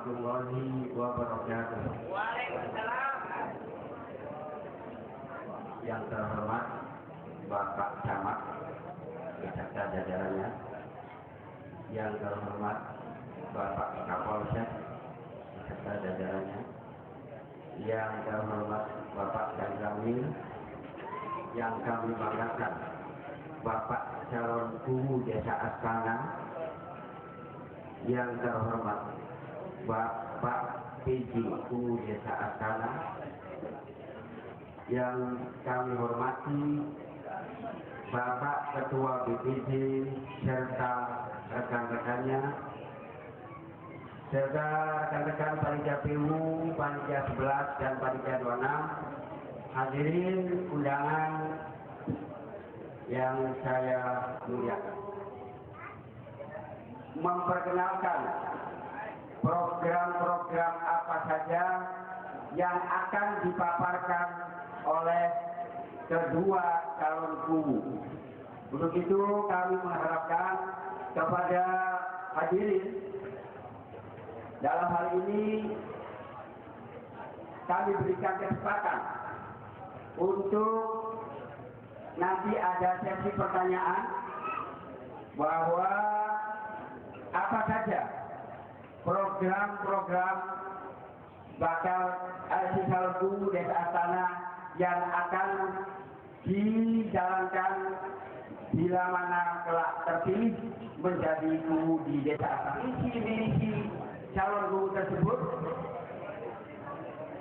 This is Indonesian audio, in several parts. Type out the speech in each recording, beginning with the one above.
warahmatullahi wabarakatuh. Waalaikumsalam. Yang terhormat Bapak Camat beserta jajarannya, yang terhormat Bapak Kapolsek beserta jajarannya, yang terhormat Bapak Danramil, yang kami banggakan Bapak calon Guru Desa Astana, yang terhormat Bapak PJ Guru Desa Astana, yang kami hormati Bapak Ketua BPJ serta rekan-rekannya, serta rekan-rekan Panitia PU, Panitia 11 dan Panitia 26, hadirin undangan yang saya muliakan. Memperkenalkan program-program apa saja yang akan dipaparkan oleh kedua calon guru. Untuk itu kami mengharapkan kepada hadirin, dalam hal ini kami berikan kesempatan untuk nanti ada sesi pertanyaan bahwa apa saja program-program bakal calon guru Desa Astana yang akan dijalankan bila mana kelak terpilih menjadi guru di Desa Astana. Isi calon guru tersebut,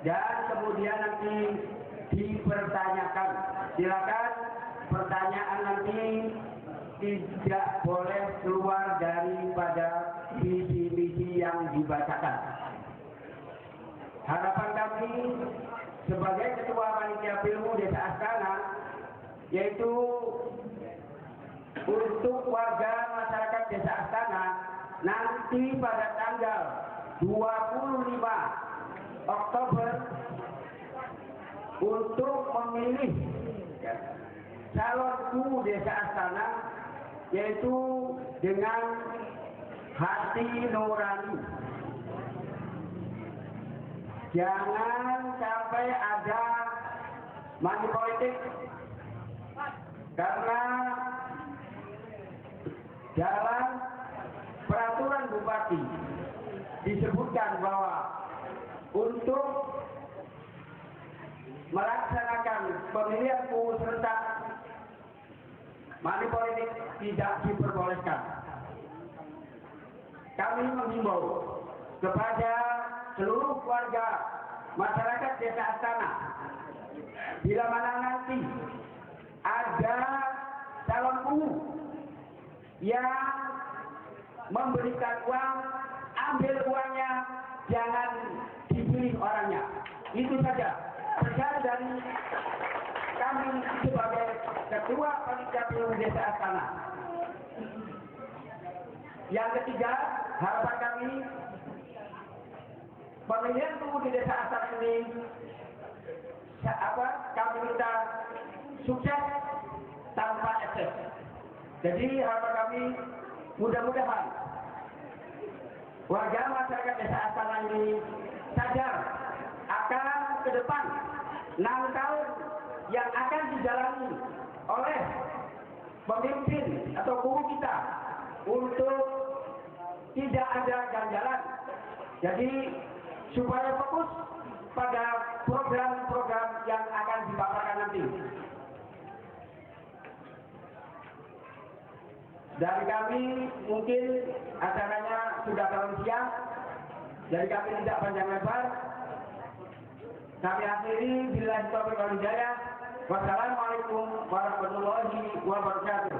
dan kemudian nanti dipertanyakan. Silakan pertanyaan nanti tidak boleh keluar daripada visi-misi yang dibacakan. Harapan kami sebagai Ketua Panitia PU Desa Astana yaitu untuk warga masyarakat Desa Astana nanti pada tanggal 25 Oktober untuk memilih calon guru Desa Astana yaitu dengan hati nurani. Jangan sampai ada money politik, karena dalam peraturan bupati disebutkan bahwa untuk melaksanakan pemilihan guru serentak money politik tidak diperbolehkan. Kami menghimbau kepada seluruh warga masyarakat Desa Astana, bila mana nanti ada calon guru yang memberikan uang, ambil uangnya, jangan dipilih orangnya. Itu saja pesan dari kami sebagai Ketua Panitia PU Desa Astana. Yang ketiga, harapan kami pemilihan guru di Desa Astana ini kami minta sukses tanpa ekses. Jadi harapan kami mudah-mudahan warga masyarakat Desa Astana ini sadar akan ke depan 6 tahun yang akan dijalani oleh pemimpin atau guru kita untuk tidak ada ganjalan. Jadi supaya fokus pada program-program yang akan dipaparkan nanti. Dari kami mungkin acaranya sudah terlalu siang, jadi kami tidak panjang lebar. Kami akhiri bila taufiq wal hidayah. Wassalamualaikum warahmatullahi wabarakatuh.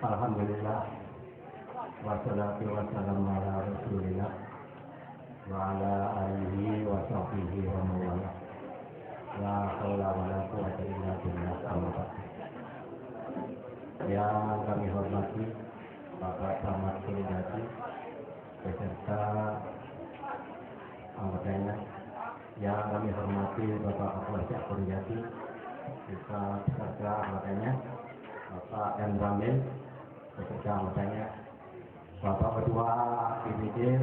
Alhamdulillah, wassalatu wassalamu ala rasulillah wa ala alihi wa sahbihi wa mawala. La haula wa la quwwata illa billah. Yang kami hormati Bapak Camat Kulinyati beserta anggotanya, yang kami hormati Bapak Kapolsek Kulinyati beserta anggotanya, Bapak Danramil beserta anggotanya, Bapak Ketua DPD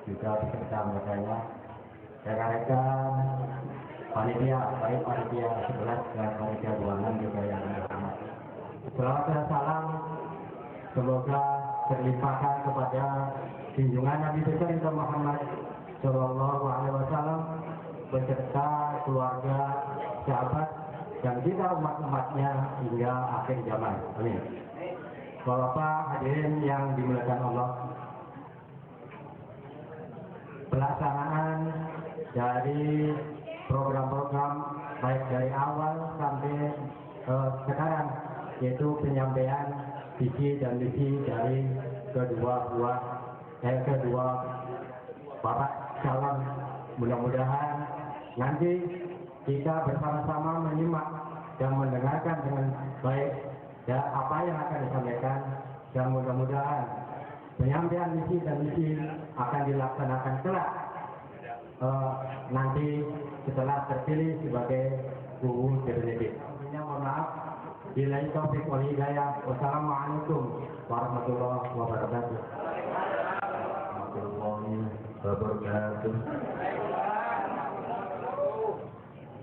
juga beserta mereka, rekan-rekan panitia, baik panitia 11 dan panitia 26 juga yang berhormat. Selamat dan salam semoga terlimpahkan kepada junjungan Nabi besar Muhammad Shallallahu Alaihi Wasallam beserta keluarga, sahabat, dan kita umat-umatnya hingga akhir zaman. Amin. Bapak hadirin yang dimuliakan Allah, pelaksanaan dari program-program baik dari awal sampai sekarang, yaitu penyampaian visi dan misi dari kedua bapak calon. Mudah-mudahan nanti kita bersama-sama menyimak dan mendengarkan dengan baik ya apa yang akan disampaikan, dan mudah-mudahan penyampaian misi dan misi akan dilaksanakan kelak nanti setelah terpilih sebagai guru definitif. Mohon maaf. Bila taufik wal hidayah. Wassalamualaikum warahmatullahi wabarakatuh. Warahmatullahi wabarakatuh.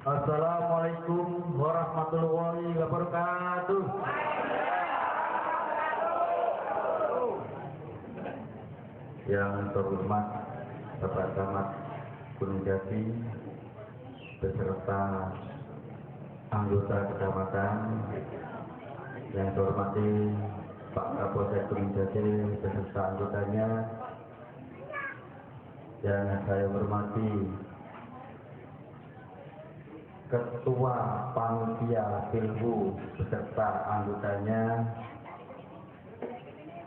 Assalamualaikum warahmatullahi wabarakatuh. Yang terhormat Bapak Camat Gunung Jati beserta anggota kecamatan, yang saya hormati Pak Kapolsek Gunung Jati beserta anggotanya, yang saya hormati Ketua Panitia Pilhu beserta anggotanya,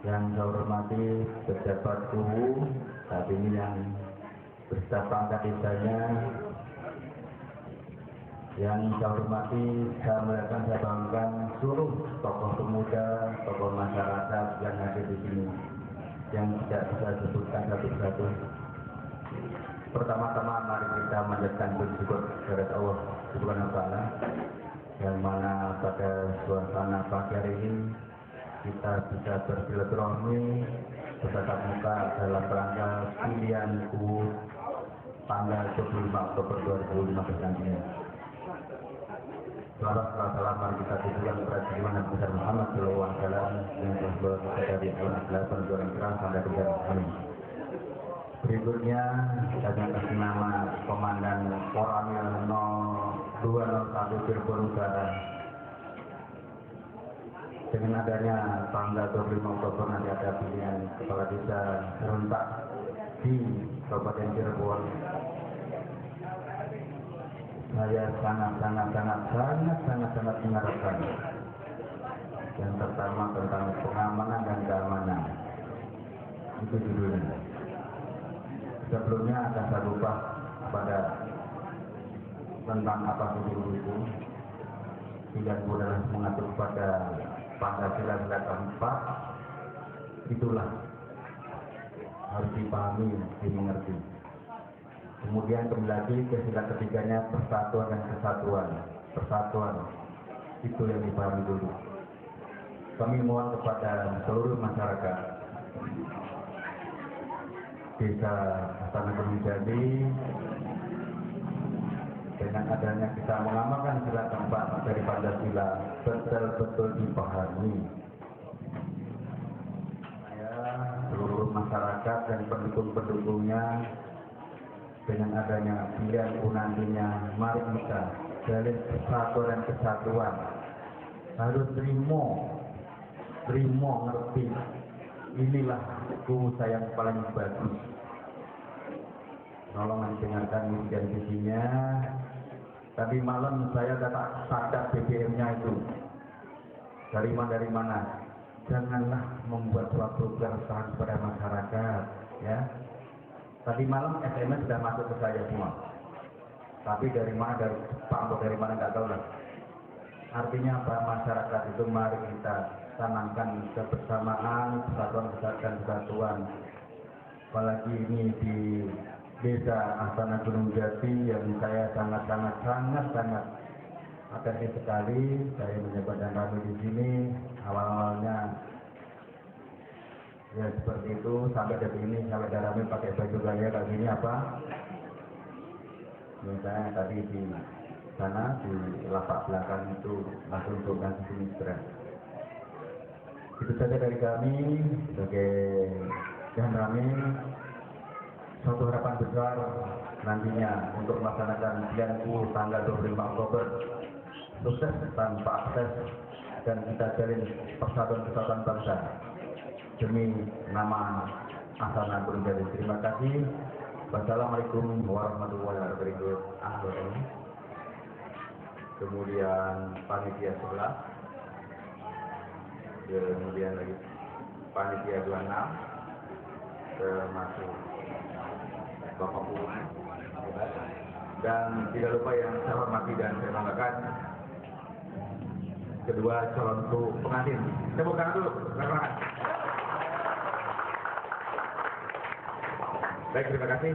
yang saya hormati pejabat suhu saat ini yang beserta pangkat desanya, yang saya hormati, saya melihatkan, saya banggakan seluruh tokoh pemuda, tokoh masyarakat yang ada di sini, yang tidak bisa disebutkan satu-satu. Pertama-tama mari kita menjadikan bersyukur kepada Allah Subhanahu wa Ta'ala, yang mana pada suasana pagi hari ini kita bisa bersilaturahmi bertatap muka dalam rangka pilihan UU tanggal 25 Oktober 2015 nanti. Salam mari kita tujukan kepada Tuhan Nabi besar Muhammad Shallallahu Alaihi Wasallam yang telah kita dari tahun 8 terang sampai ke amin. Berikutnya saya kasih nama Komandan Koramil 0201 Cirebon Utara. Dengan adanya tanggal 25 Oktober nanti ada pilihan kepala desa serentak di Kabupaten Cirebon. Saya sangat mengharapkan yang pertama tentang pengamanan dan keamanan. Itu judulnya. Sebelumnya akan saya lupa pada tentang apa itu. Tidak boleh mengatur pada Pancasila sila keempat. Itulah harus dipahami, dimengerti. Kemudian kembali lagi ke sila ketiganya, persatuan dan kesatuan. Persatuan itu yang dipahami dulu. Kami mohon kepada seluruh masyarakat Desa Astana Gunung Jati, dengan adanya kita mengamalkan sila keempat dari Pancasila betul-betul dipahami. Seluruh masyarakat dan pendukung-pendukungnya, dengan adanya pilihan nantinya, mari kita jalin persatuan dan kesatuan. Harus terima ngerti. Inilah guru saya yang paling bagus. Tolong dengarkan misi dan visinya. Tadi malam saya dapat sadar BBM-nya itu. Dari mana? Janganlah membuat suatu keresahan kepada masyarakat, ya. Tadi malam SMS sudah masuk ke saya semua. Tapi dari mana, dari Jepang atau dari mana nggak tahu lah. Artinya apa? Masyarakat itu mari kita tanamkan kebersamaan, persatuan dan kesatuan. Apalagi ini di Desa Astana Gunung Jati yang saya sangat atensi sekali. Saya menjabat dan ramai di sini. Awal-awalnya Ya seperti itu, sampai detik ini sampai darahnya pakai baju gaya kayak gini apa? Misalnya tadi di sana di lapak belakang itu langsung turunkan sini stres. Itu saja dari kami sebagai Jahan Rame. Suatu harapan besar nantinya untuk melaksanakan PNU tanggal 25 Oktober sukses tanpa akses dan kita jalin persatuan bangsa demi nama Asana Gunung Jati. Terima kasih. Wassalamualaikum warahmatullahi wabarakatuh. Kemudian panitia 11, kemudian lagi panitia 26, termasuk Bapak Guru, dan tidak lupa yang saya hormati dan saya banggakan kedua calon pengantin. Tepuk tangan dulu, silakan. Baik, terima kasih.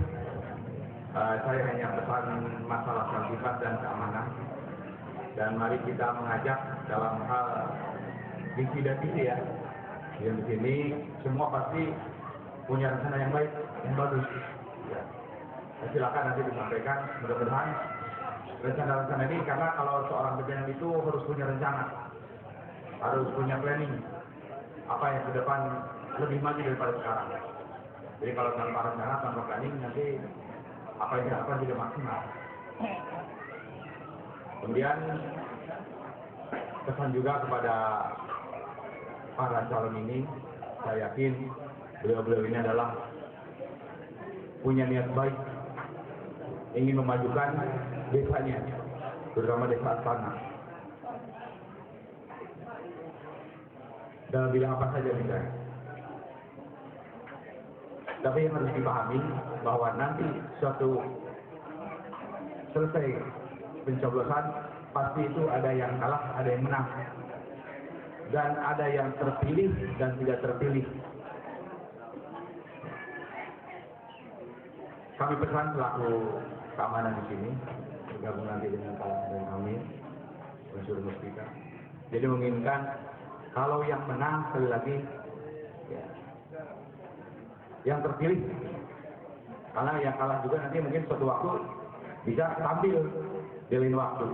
Saya hanya pesan masalah sifat dan keamanan, dan mari kita mengajak dalam hal visi dan misi ya. Yang di sini semua pasti punya rencana yang baik, yang bagus. Ya. Silakan nanti disampaikan. Mudah-mudahan rencana-rencana ini, karena kalau seorang pejabat itu harus punya rencana, harus punya planning apa yang ke depan lebih maju daripada sekarang. Jadi kalau tanpa rencana, tanpa planning, nanti apa yang dilakukan tidak maksimal. Kemudian pesan juga kepada para calon ini, saya yakin beliau-beliau ini adalah punya niat baik, ingin memajukan desanya, terutama desa Astana. Dalam bidang apa saja misalnya. Tapi yang harus dipahami bahwa nanti suatu selesai pencoblosan pasti itu ada yang kalah, ada yang menang, dan ada yang terpilih dan tidak terpilih. Kami pesan selaku keamanan di sini, bergabung nanti dengan Pak dan kami, unsur Muspika. Jadi menginginkan kalau yang menang sekali lagi, ya, yang terpilih, karena yang kalah juga nanti mungkin suatu waktu bisa tampil di lain waktu.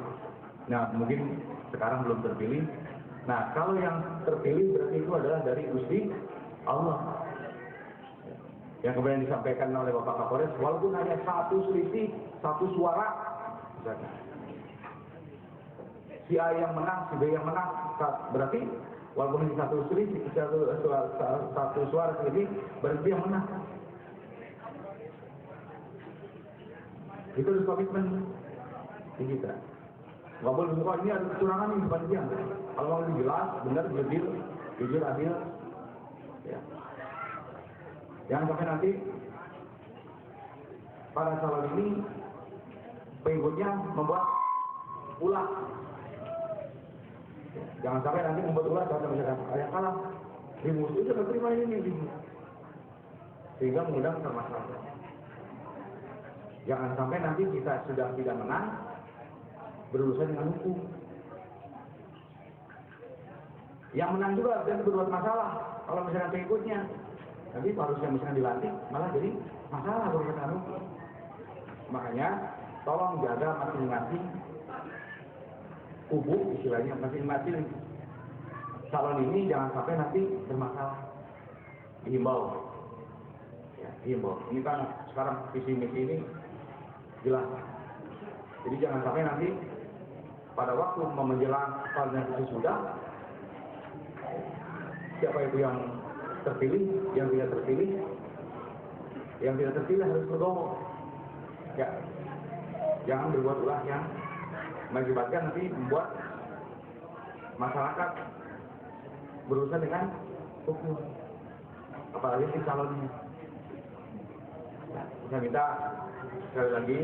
Nah mungkin sekarang belum terpilih. Nah kalau yang terpilih berarti itu adalah dari Gusti Allah. Yang kemudian disampaikan oleh Bapak Kapolres, walaupun hanya satu selisih, satu suara, misalnya, si A yang menang, si B yang menang, berarti walaupun ini satu selisih, satu suara selisih, berarti yang menang. Itu harus komitmen di kita. Nggak boleh suka ini ada kecurangan nih bukan dia. Kalau mau jelas, benar, jujur, adil, ya. Jangan sampai nanti para calon ini pengikutnya membuat ulah. Jangan sampai nanti membuat ulah kalau misalkan ayah kalah di musuh itu terima ini sehingga mengundang permasalahan. Jangan sampai nanti kita sudah tidak menang berurusan dengan hukum. Yang menang juga dan berbuat masalah kalau misalkan pengikutnya. Nanti harusnya misalnya dilantik, malah jadi masalah berurusan hukum. Makanya tolong jaga masing-masing kubu, istilahnya masing-masing calon ini jangan sampai nanti bermasalah. Dihimbau, ya, dihimbau. Ini kan sekarang visi misi ini jelas. Jadi jangan sampai nanti pada waktu menjelang koordinasi sudah, siapa itu yang terpilih, yang tidak terpilih harus bergowo. Ya, jangan berbuat ulah yang mengakibatkan nanti membuat masyarakat berurusan dengan hukum, apalagi si calonnya. Ya, saya minta sekali lagi,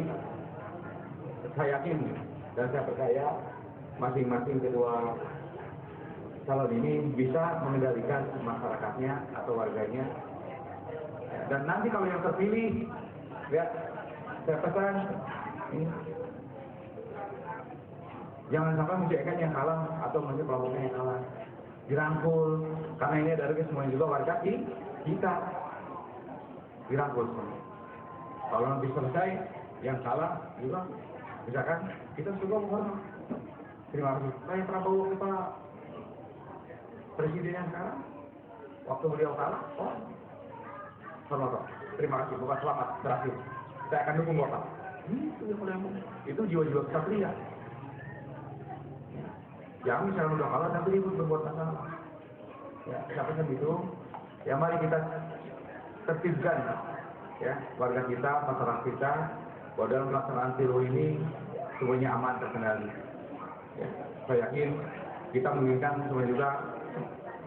saya yakin dan saya percaya masing-masing kedua calon ini bisa mengendalikan masyarakatnya atau warganya. Dan nanti kalau yang terpilih, ya saya pesan ini, jangan sampai menjadikan yang kalah atau kelompoknya yang kalah, dirangkul, karena ini dari semuanya juga warga di kita dirangkul. Kalau nanti selesai, yang salah juga, misalkan kita juga menghormat. Terima kasih. Kayak Prabowo kita presiden yang sekarang, waktu beliau kalah, hormat. Terima kasih, bukan selamat terakhir. Saya akan dukung Bapak. Itu jiwa-jiwa kesatria. Yang misalnya udah kalah nanti ribut berbuat masalah. Ya, siapa itu? Ya mari kita tertibkan ya warga kita, masyarakat kita, bahwa dalam pelaksanaan pemilu ini semuanya aman terkendali. Ya, saya yakin kita menginginkan semua juga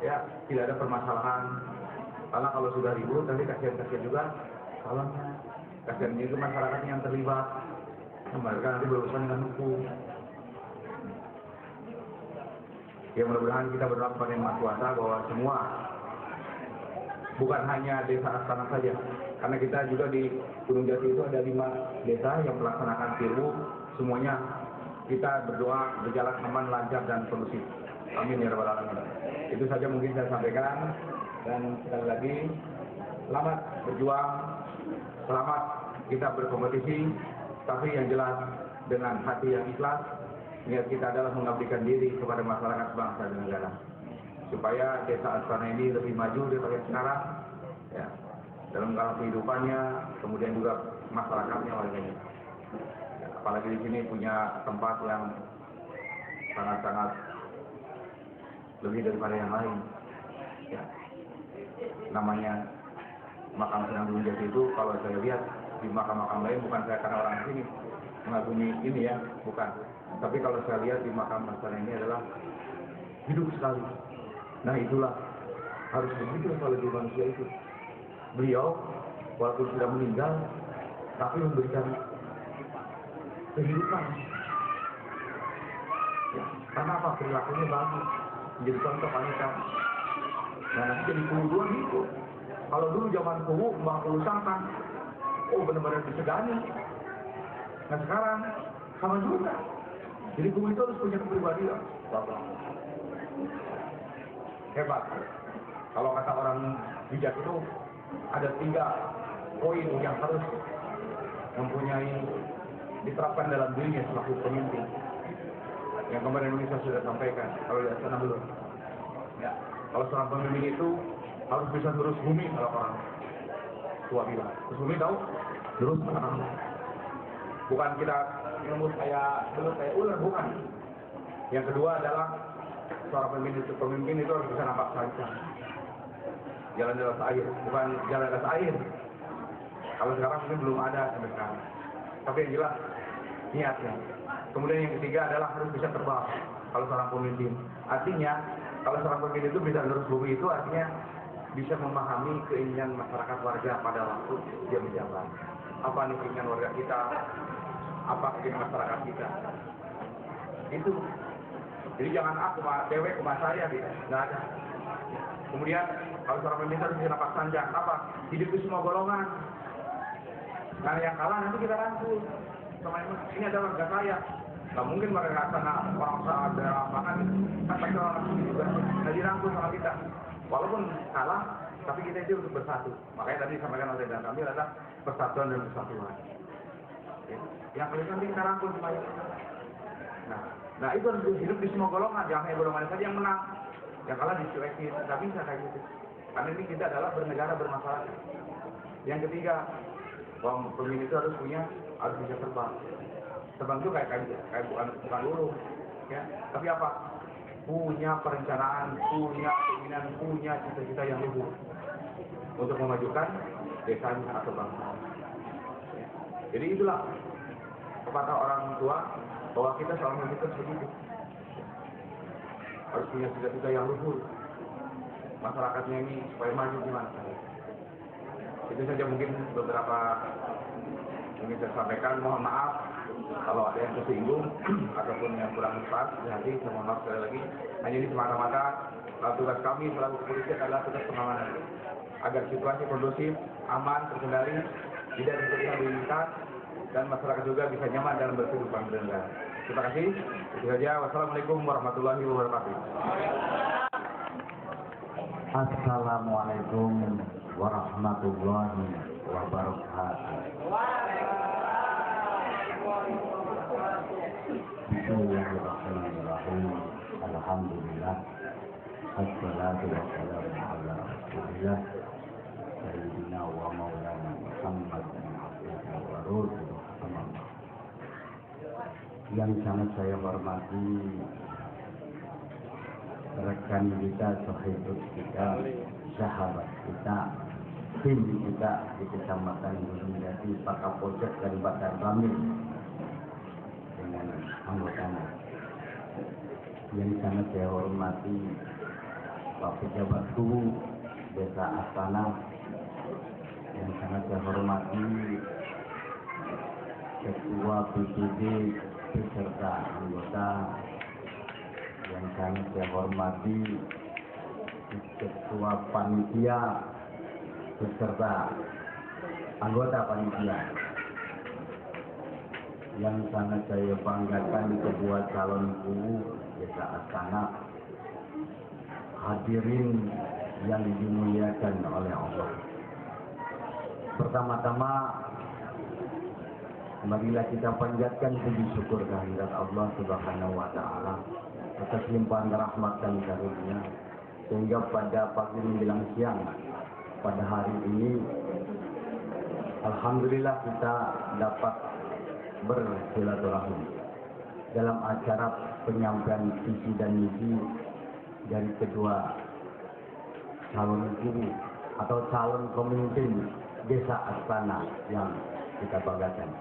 ya tidak ada permasalahan. Karena kalau sudah ribut nanti kasihan juga calonnya, kasihan juga masyarakatnya yang terlibat. Mereka nanti berurusan dengan hukum. Ya mudah-mudahan kita berdoa kepada Yang Maha Kuasa bahwa semua bukan hanya desa Astana saja, karena kita juga di Gunung Jati itu ada 5 desa yang melaksanakan pemilu, semuanya kita berdoa berjalan aman, lancar dan kondusif. Amin ya rabbal alamin. Itu saja mungkin saya sampaikan, dan sekali lagi selamat berjuang, selamat kita berkompetisi, tapi yang jelas dengan hati yang ikhlas. Niat kita adalah mengabdikan diri kepada masyarakat bangsa dan negara, supaya desa Astana ini lebih maju daripada sekarang, ya, dalam hal kehidupannya, kemudian juga masyarakatnya, warganya. Ya, apalagi di sini punya tempat yang sangat-sangat lebih daripada yang lain. Ya, namanya makam Sunan Gunung Jati itu, kalau saya lihat di makam-makam lain, bukan saya karena orang sini mengagumi ini ya, bukan. Tapi kalau saya lihat di makam Astana ini adalah hidup sekali. Nah itulah harus begitu kalau di manusia itu. Beliau walaupun sudah meninggal, tapi memberikan kehidupan. Ya, karena apa? Perilakunya bagus, menjadi contoh panutan. Nah nanti jadi kubu gitu. Kalau dulu zaman kubu, Mbah Kubu Sangkan, benar-benar disegani. Nah sekarang sama juga. Jadi kubu itu harus punya kepribadian. Hebat. Kalau kata orang bijak itu ada 3 poin yang harus mempunyai diterapkan dalam dirinya selaku pemimpin. Yang kemarin Indonesia sudah sampaikan. Kalau di sana belum. Ya. Kalau seorang pemimpin itu harus bisa lurus bumi, kalau orang tua bilang. Lurus bumi tahu? Lurus tanah. Bukan kita lembut kayak ular, bukan. Yang kedua adalah seorang pemimpin itu harus bisa nampak saja. Jalan di atas air, bukan jalan di atas air. Kalau sekarang mungkin belum ada sampai sekarang. Tapi yang jelas niatnya. Kemudian yang ketiga adalah harus bisa terbang. Kalau seorang pemimpin, artinya kalau seorang pemimpin itu bisa lurus bumi, itu artinya bisa memahami keinginan masyarakat warga pada waktu dia menjabat. Apa nih keinginan warga kita? Apa keinginan masyarakat kita? Itu. Jadi jangan aku dewek ke saya gitu, nggak ada. Kemudian kalau seorang pemimpin harus bisa nampak sanjang, apa? Hidup di semua golongan. Karena yang kalah nanti kita rangkul. Sama ini adalah warga saya. Nggak mungkin mereka sana orang saat daerah makan, kan pasti orang sini juga. Nah dirangkul sama kita. Walaupun kalah, tapi kita itu untuk bersatu. Makanya tadi disampaikan oleh Dan kami adalah persatuan dan persatuan. Yang paling penting kita rangkul semuanya. Nah itu harus hidup di semua golongan, jangan hanya golongan saja yang menang, yang kalah dicuekin, nggak bisa kayak gitu. Karena ini kita adalah bernegara bermasyarakat. Yang ketiga, bahwa pemimpin itu harus bisa terbang. Terbang itu kayak bukan burung, ya. Tapi apa? Punya perencanaan, punya keinginan, punya cita-cita yang luhur untuk memajukan desanya atau bangsa. Ya. Jadi itulah kepada orang tua bahwa kita seorang pemimpin begitu. Harus punya cita-cita yang luhur. Masyarakatnya ini supaya maju gimana? Itu saja mungkin beberapa yang saya sampaikan. Mohon maaf kalau ada yang tersinggung ataupun yang kurang tepat di hati. Saya mohon maaf sekali lagi. Hanya ini semata-mata tugas kami selaku kepolisian adalah tugas pengamanan agar situasi kondusif, aman, terkendali, tidak terjadi mobilitas, dan masyarakat juga bisa nyaman dalam berkehidupan bernegara. Terima kasih. Itu saja. Wassalamualaikum warahmatullahi wabarakatuh. Assalamualaikum warahmatullahi wabarakatuh. Bismillahirrahmanirrahim. Alhamdulillah. Assalatu wassalamu ala Rasulillah Sayyidina wa maulana Muhammad bin Abdullah wa Rasulullah. Yang sangat saya hormati rekan kita, sahabat kita, sahabat kita, tim kita di Kecamatan Gunung Jati, Pak Kapolsek dan Badan Ramil dengan anggotanya. Yang sangat saya hormati Pak Pejabat Guru Desa Astana, yang sangat saya hormati Ketua PPD beserta anggota, yang sangat saya hormati Ketua Panitia beserta anggota panitia, yang sangat saya banggakan kedua calon guru Desa Astana, hadirin yang dimuliakan oleh Allah. Pertama-tama marilah kita panjatkan puji syukur kehadirat Allah Subhanahu wa taala atas limpahan rahmat dan karunia, sehingga pada pagi menjelang siang pada hari ini alhamdulillah kita dapat bersilaturahmi dalam acara penyampaian visi dan misi dari kedua calon guru atau calon pemimpin Desa Astana yang kita banggakan.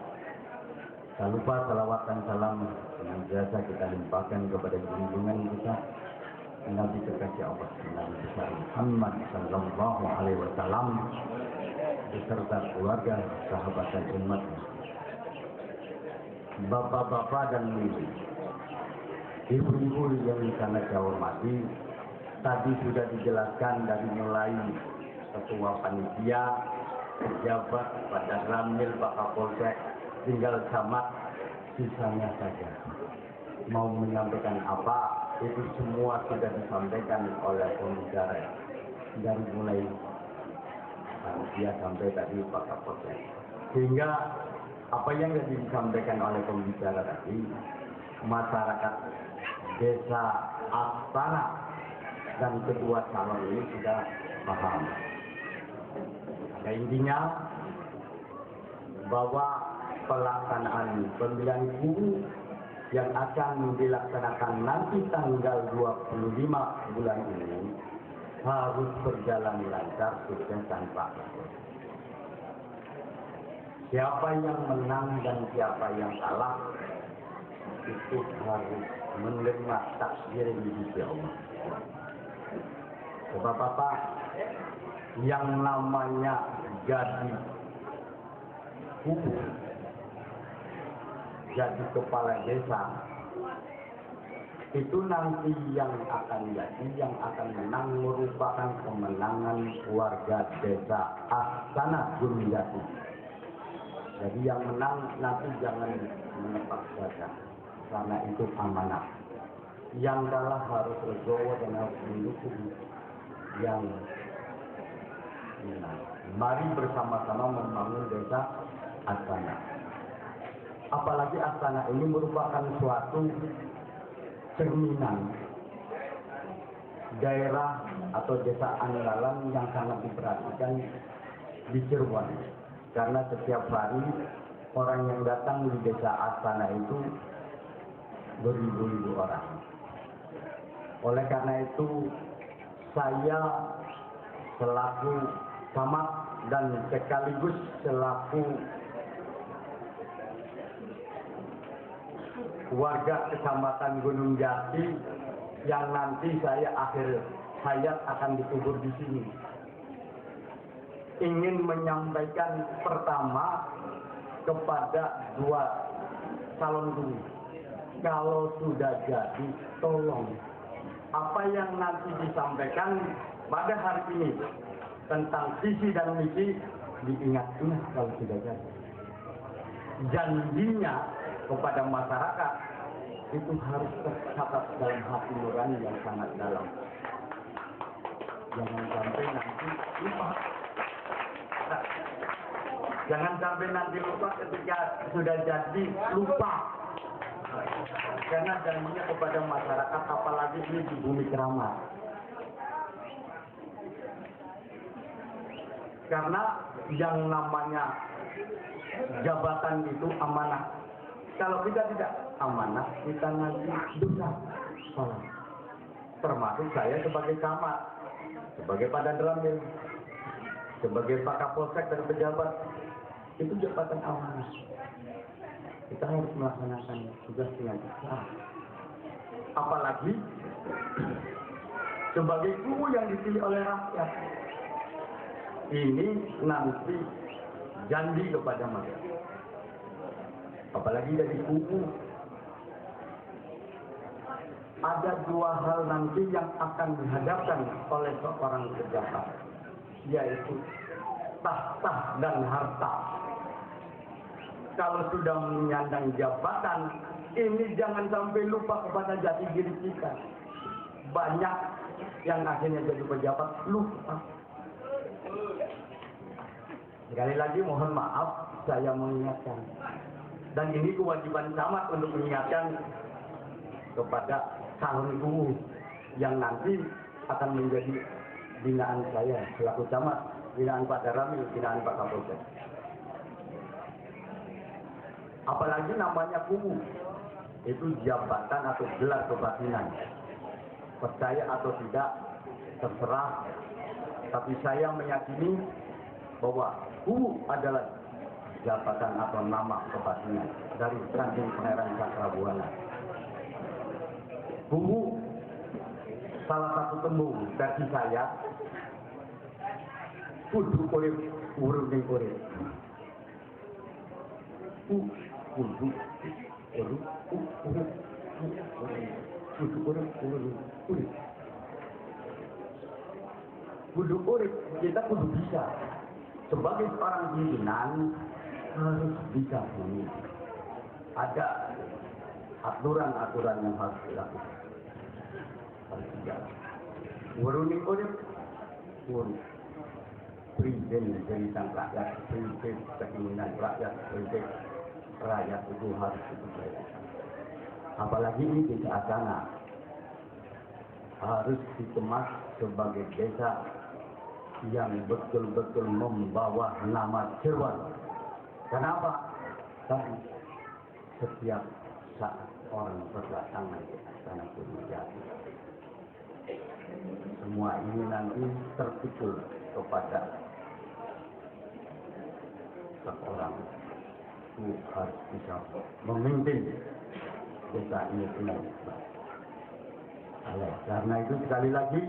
Tak lupa salawat dan salam yang biasa kita limpahkan kepada junjungan kita Nabi kekasih Allah Nabi besar Muhammad sallallahu alaihi wasallam beserta keluarga, sahabat dan umat. Bapak-bapak dan ibu-ibu yang sangat saya hormati, tadi sudah dijelaskan dari mulai ketua panitia, pejabat, Badan Ramil, Pak Kapolsek, tinggal camat, sisanya saja. Mau menyampaikan apa, itu semua sudah disampaikan oleh pembicara. Dari mulai panitia sampai tadi Pak Kapolsek. Sehingga apa yang sudah disampaikan oleh pembicara tadi, masyarakat Desa Astana dan kedua calon ini sudah paham. Intinya bahwa pelaksanaan pemilihan guru yang akan dilaksanakan nanti tanggal 25 bulan ini harus berjalan lancar, sukses tanpa siapa yang menang dan siapa yang kalah itu harus menerima takdir di sisi Allah. Bapak-bapak, yang namanya jadi guru, jadi kepala desa, itu nanti yang akan jadi, yang akan menang merupakan kemenangan warga Desa Astana Gunung Jati. Jadi yang menang nanti jangan menepuk saja, karena itu amanah. Yang kalah harus legowo dan harus mendukung yang menang. Mari bersama-sama membangun Desa Astana. Apalagi Astana ini merupakan suatu cerminan daerah atau desa andalan yang sangat diperhatikan di Cirebon. Karena setiap hari orang yang datang di Desa Astana itu beribu-ribu orang. Oleh karena itu saya selaku camat dan sekaligus selaku warga Kecamatan Gunung Jati yang nanti saya akhir hayat akan dikubur di sini, ingin menyampaikan pertama kepada dua calon guru, kalau sudah jadi tolong apa yang nanti disampaikan pada hari ini tentang visi dan misi diingat-ingat kalau sudah jadi. Janjinya kepada masyarakat itu harus tercatat dalam hati nurani yang sangat dalam. Jangan sampai nanti lupa. Jangan sampai nanti lupa ketika sudah jadi lupa. Karena janjinya kepada masyarakat, apalagi ini di bumi keramat. Karena yang namanya jabatan itu amanah. Kalau kita tidak amanah, kita nanti dosa. Salah. Termasuk saya sebagai camat, sebagai Padan Ramil, sebagai Pak Kapolsek dan pejabat, itu jabatan amanah. Kita harus melaksanakan tugas dengan ikhlas. Apalagi sebagai kubu yang dipilih oleh rakyat. Ini nanti janji kepada masyarakat. Apalagi dari kubu. Ada dua hal nanti yang akan dihadapkan oleh seorang pejabat, yaitu tahta dan harta. Kalau sudah menyandang jabatan, ini jangan sampai lupa kepada jati diri kita. Banyak yang akhirnya jadi pejabat lupa. Sekali lagi mohon maaf, saya mengingatkan. Dan ini kewajiban camat untuk mengingatkan kepada calon kubu yang nanti akan menjadi binaan saya selaku camat, binaan Pak Darami, binaan Pak Kapolsek. Apalagi namanya kubu, itu jabatan atau gelar kebatinan. Percaya atau tidak, terserah. Tapi saya meyakini bahwa kubu adalah jabatan atau nama kebatinan dari Kanjeng Pangeran Cakrabuana. Kubu salah satu tembung dari saya, kudu urip urip ning urip. Kudu urip urip kudu urip urip. Kudu urip, kita kudu bisa. Sebagai seorang pimpinan harus bisa ini. Ada aturan-aturan yang harus dilakukan. Harus dijalankan. Uruni urip, urip. Prinsip dari sang rakyat, prinsip keinginan rakyat, prinsip rakyat itu harus dipercayakan. Apalagi ini desa Asana harus dikemas sebagai desa yang betul-betul membawa nama Cirebon. Kenapa? Karena setiap saat orang berdatangan ke sana Gunung semua ini nanti terpikul kepada seorang itu harus bisa memimpin desa ini dengan baik. Karena itu sekali lagi,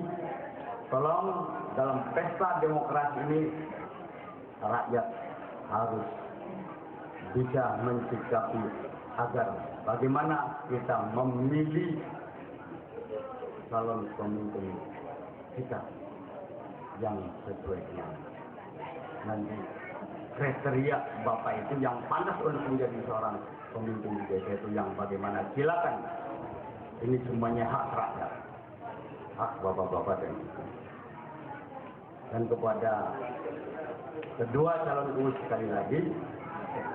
tolong dalam pesta demokrasi ini rakyat harus bisa mensikapi agar bagaimana kita memilih calon pemimpin kita yang sesuai dengan nanti kriteria Bapak itu yang pantas untuk menjadi seorang pemimpin di desa itu yang bagaimana. Silakan, ini semuanya hak rakyat, hak Bapak-bapak dan ibu. Dan kepada kedua calon guru sekali lagi,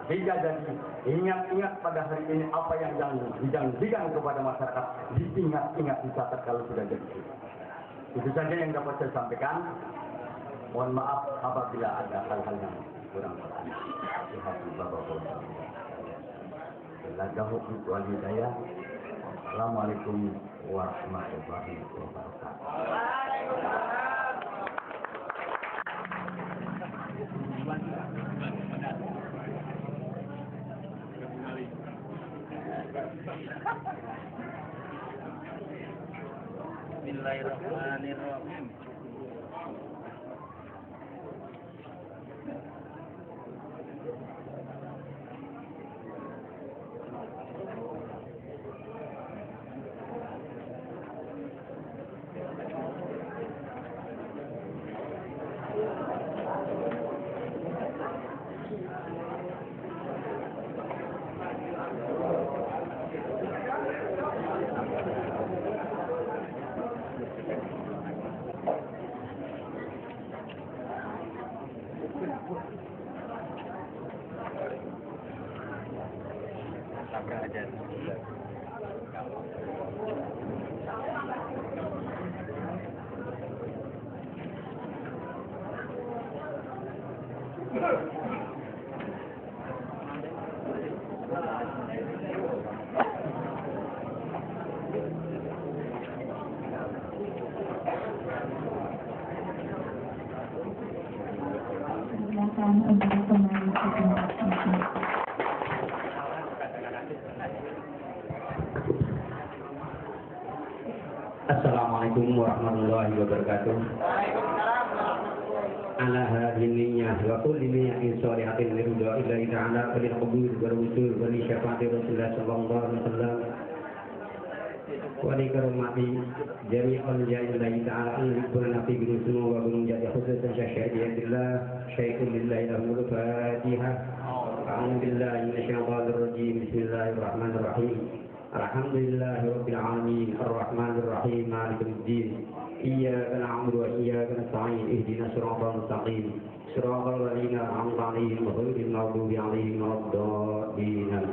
jika jadi ingat-ingat pada hari ini apa yang dijanjikan kepada masyarakat, diingat-ingat, dicatat kalau sudah jadi. Itu saja yang dapat saya sampaikan. Mohon maaf apabila ada hal-hal yang kurang berkenan di hati Bapak-bapak. Assalamualaikum warahmatullahi wabarakatuh. Bismillahirrahmanirrahim. Silakan untuk kembali ke tempat duduk. Assalamualaikum warahmatullahi wabarakatuh. Ala hadhihi niyyah wa kulli niyyatin shalihatin liridha illahi ta'ala wa lil qabul wal wusul wa li syafaati Rasulullah sallallahu alaihi wasallam wa li karamati jami'al jaillahi ta'ala an yukuna fi bidusun wa bin jadi khususan syahadiyatillah syai'un lillahi lahul fatihah. A'udzu billahi minasyaitonir rajim. Bismillahirrahmanirrahim. Alhamdulillahi rabbil alamin arrahmanir rahim maliki yaumiddin iyyaka na'budu wa iyyaka nasta'in ihdinas siratal mustaqim siratal ladzina an'amta 'alaihim ghairil maghdubi 'alaihim waladdallin.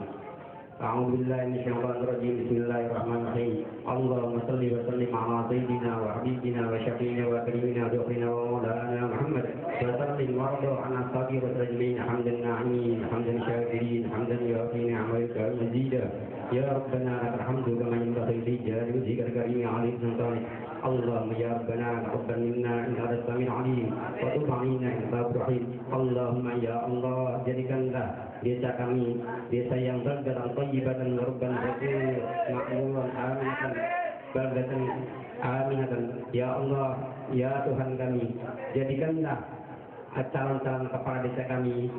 A'udzu billahi minasyaitonir rajim. Bismillahirrahmanirrahim. Allahumma shalli wa sallim 'ala sayyidina wa habibina wa syafi'ina wa karimina wa dhufina wa maulana Muhammad wa sallim wa radu 'an ashabi rasulillah hamdan na'imin hamdan syakirin hamdan yu'ti ni'amaka mazida. Ya Rabbana lakal hamdu kama yanbaghi li jalali wajhikal karim 'alaihi sultanik. Allahumma ya Rabbana taqabbal minna innaka as-sami'ul 'alim wa tub 'alaina innaka rahim. Allahumma ya Allah, jadikanlah desa kami desa yang baldatan thayyibatan rabban ghafur ma'muran aminatan baldatan aminatan. Ya Allah, ya Tuhan kami, jadikanlah calon-calon kepala desa kami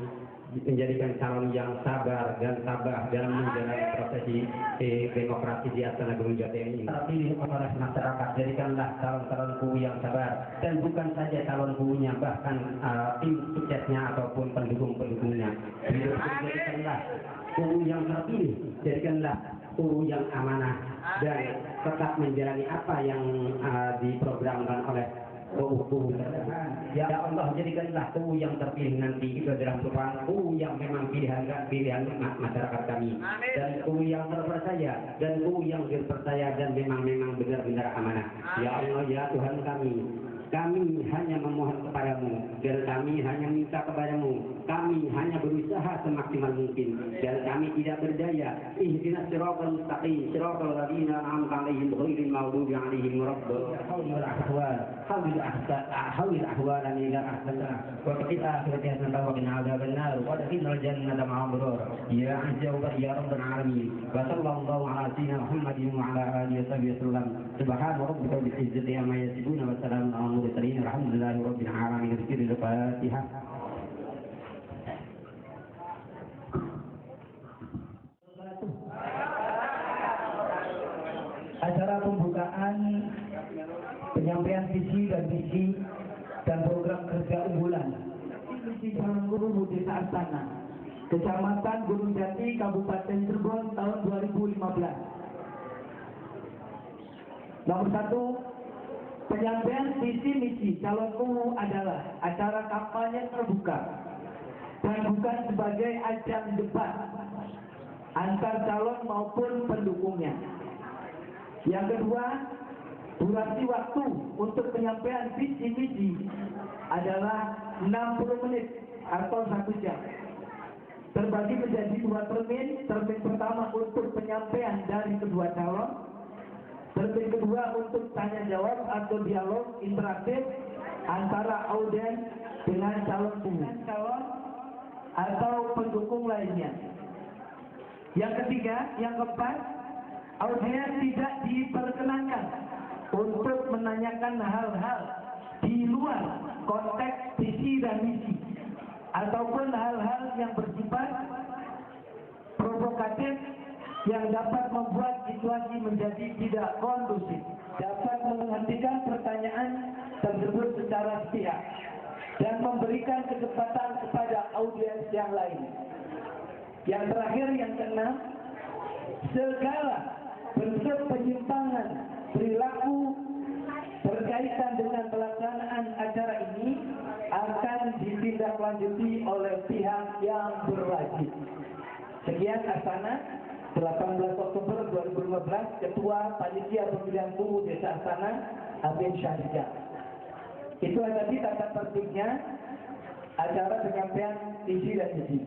menjadikan calon yang sabar dan tabah dalam menjalani prosesi demokrasi di Astana Gunung Jati ini. Tapi oleh masyarakat, jadikanlah calon-calonku yang sabar dan bukan saja calon kuunya, bahkan tim suksesnya ataupun pendukung-pendukungnya. Jadikanlah kuu yang terpilih, jadikanlah kuu yang amanah dan tetap menjalani apa yang diprogramkan oleh ya Allah, jadikanlah kau yang terpilih nanti itu adalah kau yang memang pilihan masyarakat kami, dan kau yang terpercaya dan kau yang dipercaya dan memang benar-benar amanah. Ya Allah, ya Tuhan kami hanya memohon kepadamu dan kami hanya minta kepadamu. Kami hanya berusaha semaksimal mungkin dan kami tidak berdaya. Ihdinas siratal mustaqim siratal ladzina an'amta 'alaihim ghairil maghdubi 'alaihim hawil ahwalan ila ahsana wa qil akhirati hasanatan wa qina adzabannar wa adkhilnal jannata ma'al abrar ya 'azza wa ya rabbal alamin. Wa sallallahu ala sayyidina Muhammadin wa ala alihi wasallam. Subhana rabbika rabbil izzati amma yasifun wa salamun ala mursalin alhamdulillahi rabbil alamin. Al-Fatihah. Acara pembukaan penyampaian visi dan misi dan program kerja unggulan misi calon guru Desa Astana, Kecamatan Gunung Jati, Kabupaten Cirebon tahun 2015. Nomor 1, penyampaian visi misi calon guru adalah acara kampanye terbuka dan bukan sebagai ajang debat antar calon maupun pendukungnya. Yang kedua, durasi waktu untuk penyampaian visi misi adalah 60 menit atau 1 jam. Terbagi menjadi 2 termin. Termin pertama untuk penyampaian dari kedua calon. Termin kedua untuk tanya jawab atau dialog interaktif antara audiens dengan calon atau pendukung lainnya. Yang ketiga, yang keempat, audiens tidak diperkenankan untuk menanyakan hal-hal di luar konteks visi dan misi ataupun hal-hal yang bersifat provokatif yang dapat membuat situasi menjadi tidak kondusif, dapat menghentikan pertanyaan tersebut secara sepihak dan memberikan kesempatan kepada audiens yang lain. Yang terakhir, yang keenam, segala bentuk penyimpangan perilaku berkaitan dengan pelaksanaan acara ini akan ditindaklanjuti oleh pihak yang berwajib. Sekian Astana. 18 Oktober 2015, Ketua Panitia Pemilihan UU Desa Astana, Abin Syahrijar. Itu tadi tata tertibnya acara penyampaian visi dan misi.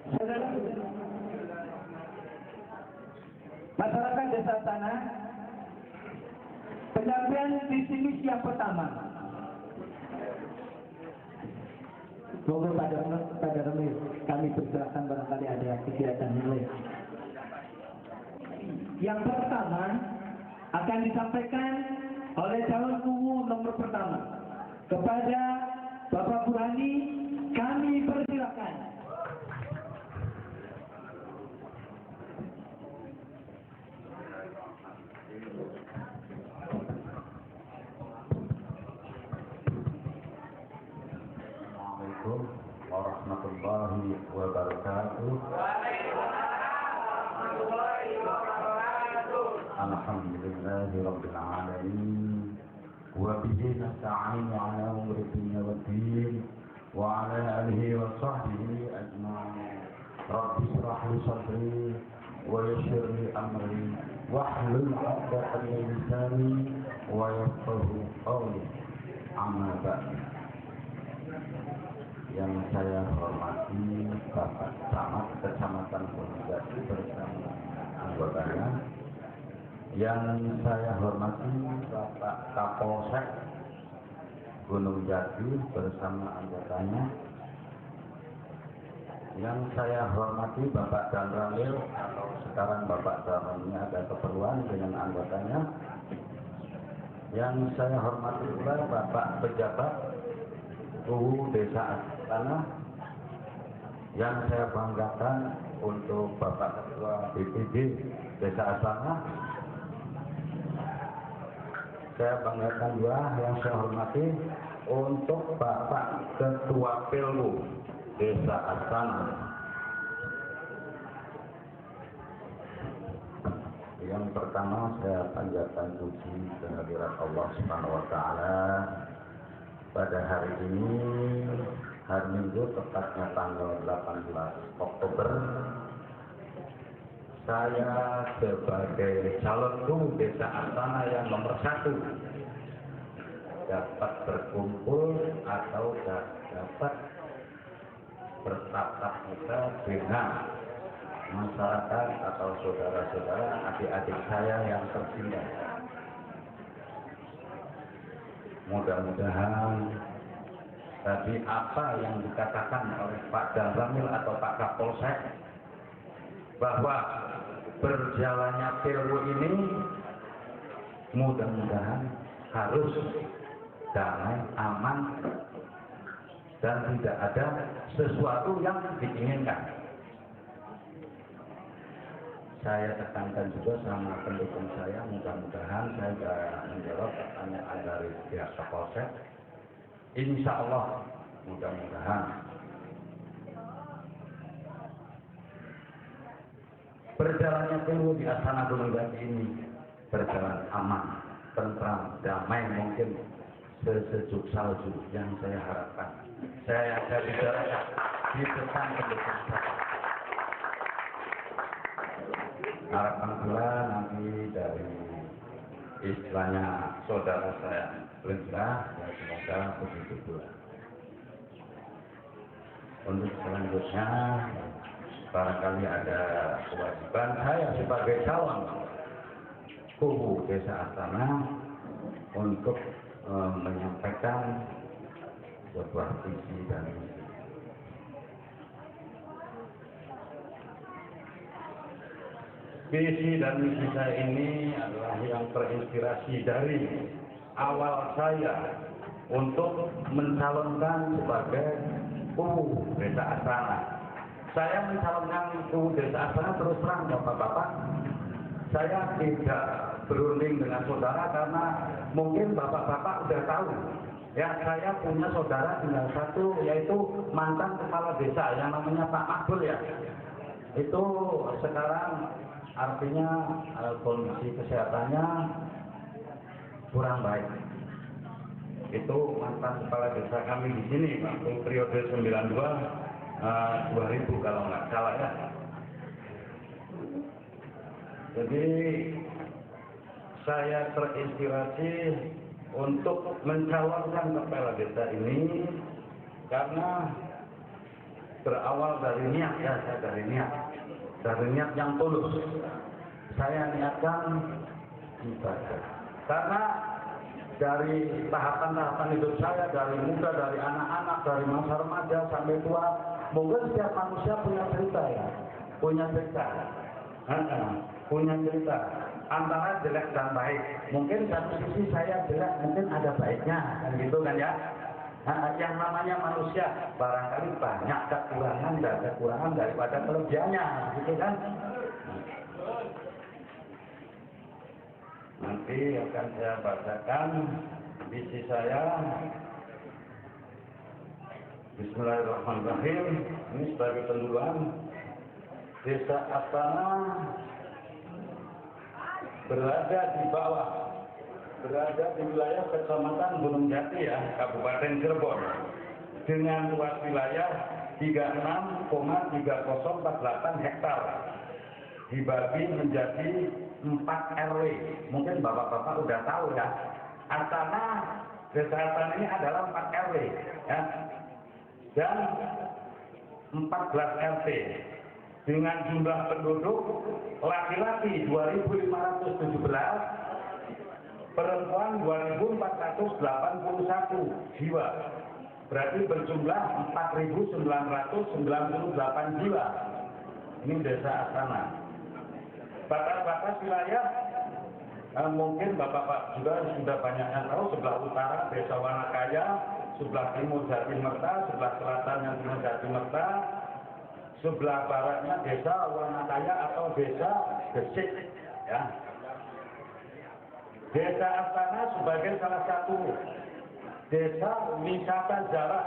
Saudara, masyarakat Desa Astana, penyampaian visi misi yang pertama. Monggo pada Remi, kami persilakan barangkali ada kegiatan nilai. Yang pertama akan disampaikan oleh calon UU nomor pertama kepada Bapak Burhani, kami persilakan. Assalamualaikum warahmatullahi wabarakatuh. Alhamdulillahi rabbil alamin. Wa bihi nasta'inu ala umuri dunya waddin wa ala alihi wa sahbihi ajma'in. Rabbi shrah li sadri wa yassir li amri wahlul 'uqdatam min lisani wa yafqahu qawli. Amma ba'd. Yang saya hormati Bapak Camat Kecamatan Gunungjati bersama anggotanya, yang saya hormati Bapak Kapolsek Gunungjati bersama anggotanya, yang saya hormati Bapak Danramil atau sekarang Bapak Danramil ada keperluan dengan anggotanya, yang saya hormati pula Bapak pejabat UU Desa Astana, yang saya banggakan untuk Bapak Ketua BPD Desa Astana. Saya banggakan juga yang saya hormati untuk Bapak Ketua Pilmu Desa Astana. Yang pertama saya panjatkan puji kehadirat Allah Subhanahu wa taala. Pada hari ini, hari Minggu, tepatnya tanggal 18 Oktober, saya sebagai calon UU Desa Astana yang nomor 1 dapat berkumpul atau dapat bertatap muka dengan masyarakat atau saudara-saudara, adik-adik saya yang tersinggah. Mudah-mudahan tadi apa yang dikatakan oleh Pak Danramil atau Pak Kapolsek bahwa berjalannya Pilmu ini mudah-mudahan harus damai, aman, dan tidak ada sesuatu yang diinginkan. Saya tekankan juga sama pendukung saya, mudah-mudahan saya bisa menjawab pertanyaan dari pihak Kapolsek. Insya Allah, mudah-mudahan berjalannya Pilmu di Astana Gunungjati ini berjalan aman, tentram, damai, mungkin sesejuk salju yang saya harapkan. Saya bicara di depan pendukung saya. Harapan pula nanti dari istilahnya saudara saya Lendra, ya semoga begitu pula. Untuk selanjutnya barangkali ada kewajiban saya sebagai calon UU Desa Astana untuk menyampaikan sebuah visi dan misi. Visi dan misi saya ini adalah yang terinspirasi dari awal saya untuk mencalonkan sebagai UU Desa Astana. Saya mencalonkan UU Desa Astana terus terang Bapak-bapak, saya tidak berunding dengan saudara karena mungkin Bapak-bapak sudah tahu. Ya, saya punya saudara tinggal satu, yaitu mantan kepala desa yang namanya Pak Makbul ya. Itu sekarang artinya kondisi kesehatannya kurang baik. Itu mantan kepala desa kami di sini waktu periode 92 2000 kalau nggak salah ya. Jadi saya terinspirasi untuk mencalonkan kepala desa ini karena berawal dari niat ya, dari niat yang tulus. Saya niatkan ibadah. Karena dari tahapan-tahapan hidup saya, dari muda, dari anak-anak, dari masa remaja sampai tua, mungkin setiap manusia punya cerita ya, punya cerita antara jelek dan baik. Mungkin satu sisi saya jelek, mungkin ada baiknya, kan gitu kan ya. Yang namanya manusia barangkali banyak kekurangan daripada kelebihannya, gitu kan. Nanti akan saya bacakan visi saya. Bismillahirrahmanirrahim. Ini sebagai penduluan. Desa Astana berada di wilayah Kecamatan Gunung Jati ya, Kabupaten Cirebon, dengan luas wilayah 36,3048 hektar, dibagi menjadi 4 RW. Mungkin bapak-bapak udah tahu ya, Astana, Desa Astana ini adalah 4 RW ya, dan 14 RT. Dengan jumlah penduduk laki-laki 2.517, perempuan 2.481 jiwa. Berarti berjumlah 4.998 jiwa. Ini Desa Astana. Batas-batas wilayah mungkin bapak-bapak juga sudah banyak yang tahu. Sebelah utara Desa Wanakaya, sebelah timur Jatimerta, sebelah selatan yang timur Jatimerta, sebelah baratnya Desa Wanakaya atau Desa Gesik ya. Desa Astana sebagai salah satu desa wisata jarak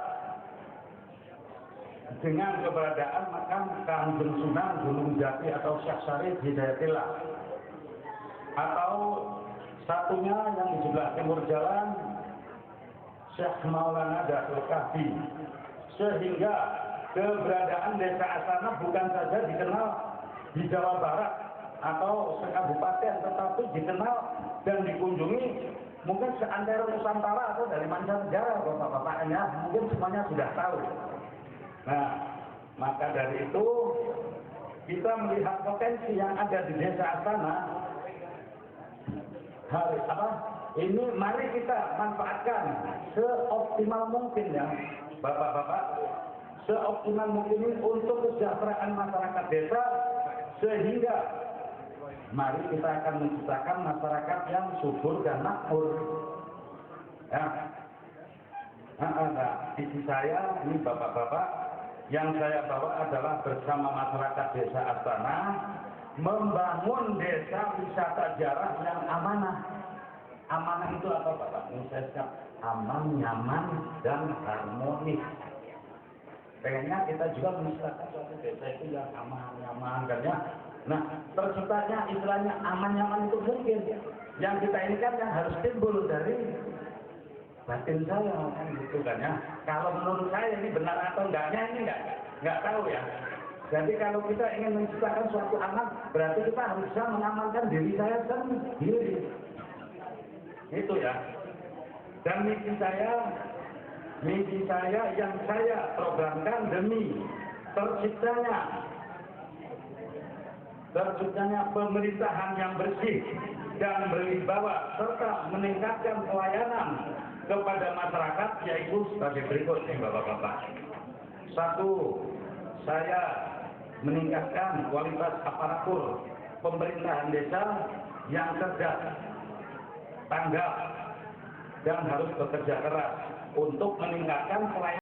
dengan keberadaan makam Kanjeng Sunan Gunung Jati atau Syekh Syarif Hidayatillah, atau satunya yang di sebelah timur jalan Syekh Maulana Datul Kahfi. Sehingga keberadaan Desa Astana bukan saja dikenal di Jawa Barat atau sekabupaten, tetapi dikenal dan dikunjungi mungkin seantero Nusantara atau dari mancanegara, bapak-bapaknya mungkin semuanya sudah tahu. Nah, maka dari itu kita melihat potensi yang ada di Desa Astana. Ini mari kita manfaatkan seoptimal mungkin ya, bapak-bapak, seoptimal mungkin untuk kesejahteraan masyarakat desa, sehingga mari kita akan menciptakan masyarakat yang subur dan makmur. Ya. Visi saya ini bapak-bapak, yang saya bawa adalah bersama masyarakat Desa Astana membangun desa wisata jarak yang amanah. Amanah itu apa Bapak? Ini saya siap. Aman, nyaman, dan harmonis. Pengennya kita juga menciptakan suatu desa itu yang aman, nyaman, kan ya. Nah, terciptanya istilahnya aman, nyaman itu mungkin. Yang kita ini kan yang harus timbul dari batin saya, kan gitu kan ya. Kalau menurut saya ini benar atau enggaknya ini enggak tahu ya. Jadi kalau kita ingin menciptakan suatu aman, berarti kita harus bisa mengamankan diri saya sendiri. Itu ya. Dan misi saya yang saya programkan demi terciptanya pemerintahan yang bersih dan berwibawa serta meningkatkan pelayanan kepada masyarakat, yaitu sebagai berikut nih bapak-bapak. 1, saya meningkatkan kualitas aparatur pemerintahan desa yang cerdas, tanggap, dan harus bekerja keras untuk meningkatkan pelayanan